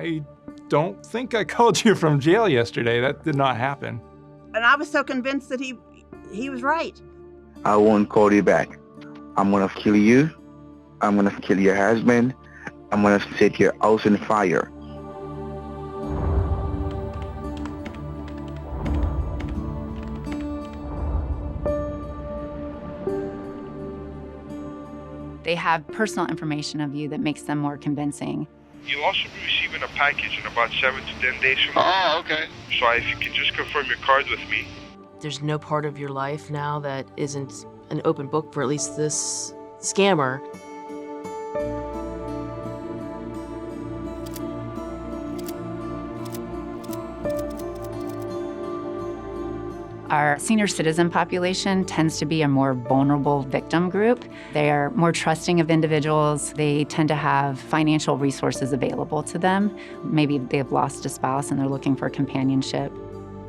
I don't think I called you from jail yesterday. That did not happen. And I was so convinced that he was right. I won't call you back. I'm gonna kill you. I'm gonna kill your husband. I'm gonna set your house on fire. They have personal information of you that makes them more convincing. You'll also be receiving a package in about 7 to 10 days from now. Oh, okay. So if you can just confirm your card with me. There's no part of your life now that isn't an open book for at least this scammer. Our senior citizen population tends to be a more vulnerable victim group. They are more trusting of individuals. They tend to have financial resources available to them. Maybe they've lost a spouse and they're looking for companionship.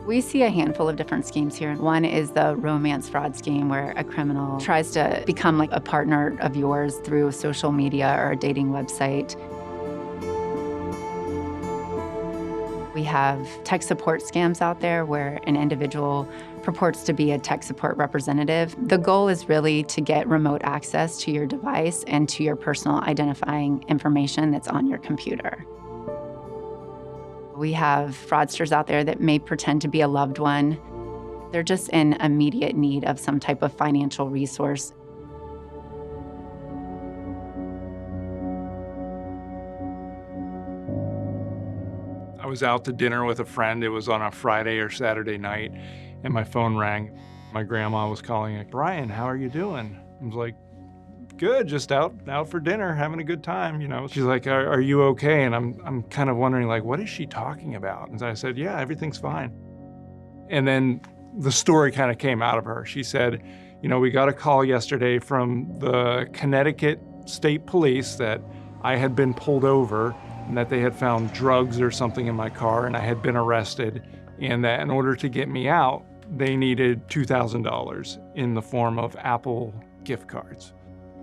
We see a handful of different schemes here. One is the romance fraud scheme, where a criminal tries to become like a partner of yours through social media or a dating website. We have tech support scams out there where an individual purports to be a tech support representative. The goal is really to get remote access to your device and to your personal identifying information that's on your computer. We have fraudsters out there that may pretend to be a loved one. They're just in immediate need of some type of financial resource. I was out to dinner with a friend. It was on a Friday or Saturday night, and my phone rang. My grandma was calling, like, Brian, how are you doing? I was like, good, just out for dinner, having a good time, you know. She's like, are you okay? And I'm kind of wondering, like, what is she talking about? And I said, yeah, everything's fine. And then the story kind of came out of her. She said, you know, we got a call yesterday from the Connecticut State Police that I had been pulled over and that they had found drugs or something in my car and I had been arrested, and that in order to get me out, they needed $2,000 in the form of Apple gift cards.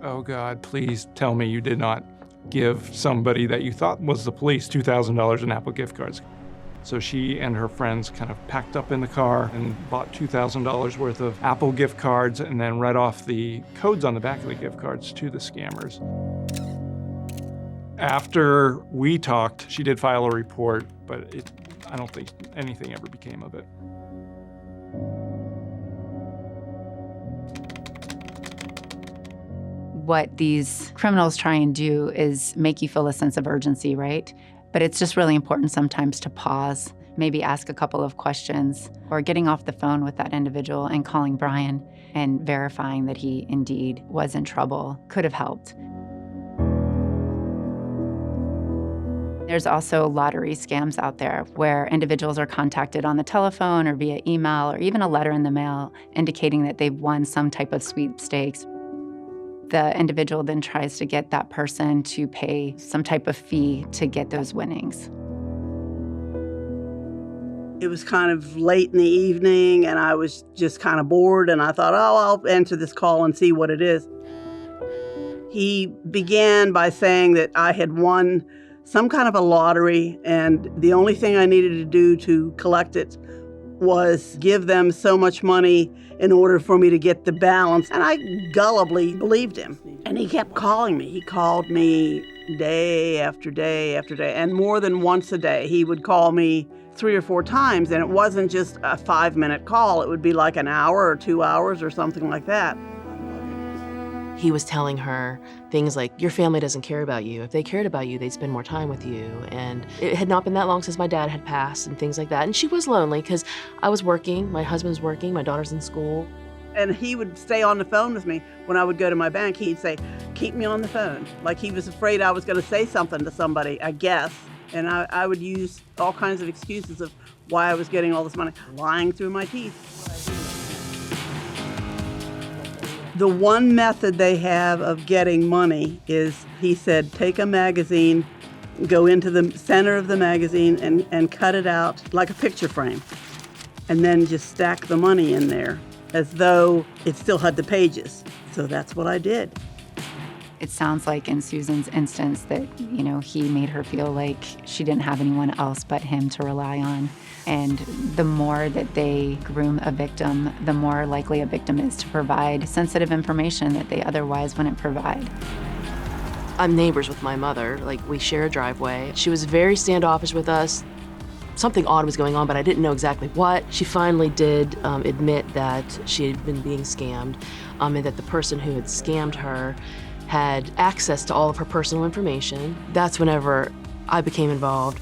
Oh God, please tell me you did not give somebody that you thought was the police $2,000 in Apple gift cards. So she and her friends kind of packed up in the car and bought $2,000 worth of Apple gift cards and then read off the codes on the back of the gift cards to the scammers. After we talked, she did file a report, but I don't think anything ever became of it. What these criminals try and do is make you feel a sense of urgency, right? But it's just really important sometimes to pause, maybe ask a couple of questions, or getting off the phone with that individual and calling Brian and verifying that he indeed was in trouble could have helped. There's also lottery scams out there where individuals are contacted on the telephone or via email or even a letter in the mail indicating that they've won some type of sweepstakes. The individual then tries to get that person to pay some type of fee to get those winnings. It was kind of late in the evening, and I was just kind of bored, and I thought, oh, I'll answer this call and see what it is. He began by saying that I had won some kind of a lottery, and the only thing I needed to do to collect it was give them so much money in order for me to get the balance. And I gullibly believed him. And he kept calling me. He called me day after day after day. And more than once a day, he would call me 3 or 4 times. And it wasn't just a 5-minute call. It would be like an hour or 2 hours or something like that. He was telling her things like, your family doesn't care about you. If they cared about you, they'd spend more time with you. And it had not been that long since my dad had passed and things like that. And she was lonely because I was working, my husband's working, my daughter's in school. And he would stay on the phone with me. When I would go to my bank, he'd say, keep me on the phone. Like he was afraid I was going to say something to somebody, I guess. And I would use all kinds of excuses of why I was getting all this money, lying through my teeth. The one method they have of getting money is, he said, take a magazine, go into the center of the magazine and cut it out like a picture frame, and then just stack the money in there as though it still had the pages. So that's what I did. It sounds like in Susan's instance that, he made her feel like she didn't have anyone else but him to rely on. And the more that they groom a victim, the more likely a victim is to provide sensitive information that they otherwise wouldn't provide. I'm neighbors with my mother. Like, we share a driveway. She was very standoffish with us. Something odd was going on, but I didn't know exactly what. She finally did admit that she had been being scammed, and that the person who had scammed her had access to all of her personal information. That's whenever I became involved.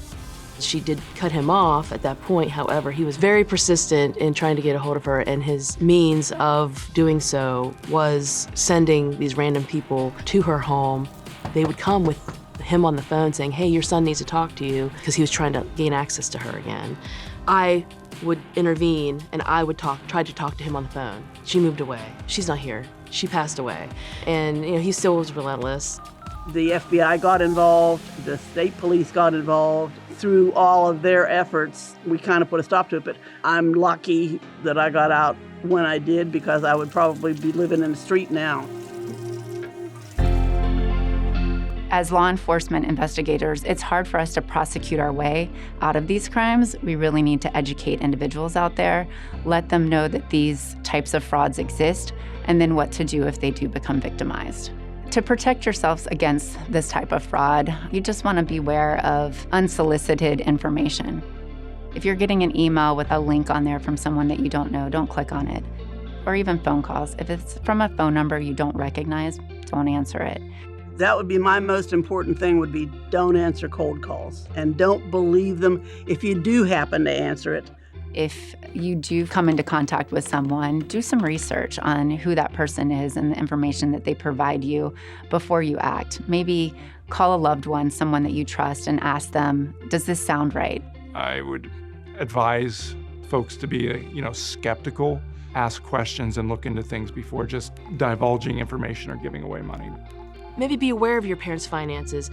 She did cut him off at that point. However, he was very persistent in trying to get a hold of her, and his means of doing so was sending these random people to her home. They would come with him on the phone saying, hey, your son needs to talk to you, because he was trying to gain access to her again. I would intervene, and I would try to talk to him on the phone. She moved away. She's not here. She passed away. And he still was relentless. The FBI got involved, the state police got involved. Through all of their efforts, we kind of put a stop to it, but I'm lucky that I got out when I did, because I would probably be living in the street now. As law enforcement investigators, it's hard for us to prosecute our way out of these crimes. We really need to educate individuals out there, let them know that these types of frauds exist, and then what to do if they do become victimized. To protect yourselves against this type of fraud, you just want to beware of unsolicited information. If you're getting an email with a link on there from someone that you don't know, don't click on it. Or even phone calls. If it's from a phone number you don't recognize, don't answer it. That would be my most important thing, would be don't answer cold calls, and don't believe them if you do happen to answer it. If you do come into contact with someone, do some research on who that person is and the information that they provide you before you act. Maybe call a loved one, someone that you trust, and ask them, does this sound right? I would advise folks to be, skeptical, ask questions, and look into things before just divulging information or giving away money. Maybe be aware of your parents' finances.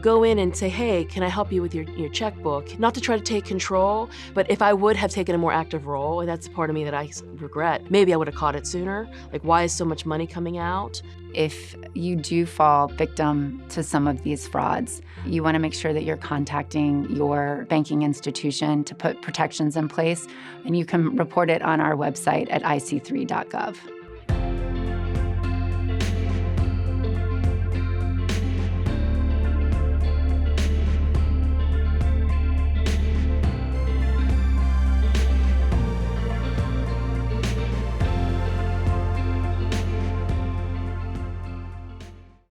Go in and say, hey, can I help you with your checkbook? Not to try to take control, but if I would have taken a more active role, and that's the part of me that I regret, maybe I would have caught it sooner. Like, why is so much money coming out? If you do fall victim to some of these frauds, you want to make sure that you're contacting your banking institution to put protections in place, and you can report it on our website at ic3.gov.